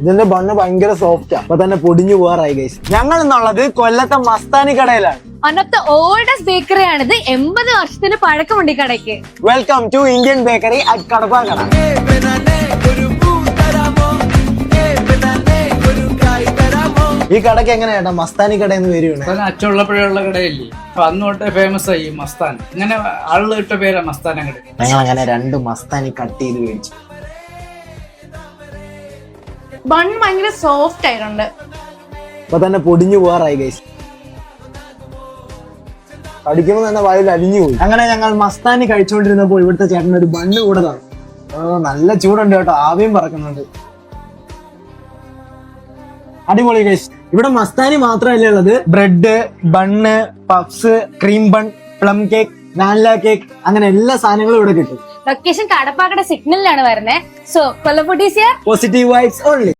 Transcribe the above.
ഇതിന്റെ ബണ്ണ് ഭയങ്കര സോഫ്റ്റാ. അപ്പൊ തന്നെ പൊടിഞ്ഞു പോകാറായി ഗൈസ്. ഞങ്ങൾ എന്നുള്ളത് കൊല്ലത്തെ മസ്താനി കടയിലാണ്. അന്നത്തെ ഓൾഡസ്റ്റ് ബേക്കറി ആണിത്. 80 വർഷത്തിന് പഴക്കമുണ്ട് ഈ കടയ്ക്ക്. Welcome to Indian bakery at Kadappakada. ഈ കടക്ക് എങ്ങനെയാ മസ്താനി കട എന്ന് പേര് വീണേ? അച്ഛനുള്ളപ്പോഴുള്ള കടയല്ലേ, അപ്പൊ അന്ന് തൊട്ടേ ഫേമസ് ആയി മസ്താൻ. ഇങ്ങനെ ആളുകൾ ഇട്ട പേരാ മസ്താന കട. ഞങ്ങൾ അങ്ങനെ 2 മസ്താനി കട്ട് ചെയ്ത് മേടിച്ചു. ബൺ ഭയങ്കര സോഫ്റ്റ് ആയിട്ടുണ്ട്. അപ്പൊ തന്നെ പൊടിഞ്ഞു പോകാറായി ഗൈസ്. കടിക്കുമ്പോ തന്നെ വായിൽ അലിഞ്ഞു പോയി. അങ്ങനെ ഞങ്ങൾ മസ്താനി കഴിച്ചുകൊണ്ടിരുന്നപ്പോ ഇവിടുത്തെ ചേട്ടൻ ഒരു ബണ്ണ് കൂടെ തന്നു. നല്ല ചൂടുണ്ട് കേട്ടോ, ആവിയും പറക്കുന്നുണ്ട്. അടിപൊളി ഗൈസ്. ഇവിടെ മസ്താനി മാത്രമല്ല ഉള്ളത്, bread, bun, puffs, cream bun, plum cake, vanilla cake, അങ്ങനെ എല്ലാ സാധനങ്ങളും ഇവിടെ കിട്ടും. ലൊക്കേഷൻ കടപ്പാക്കട സിഗ്നലിലാണ് വരുന്നത്. So Kollam foodies here. Positive vibes only.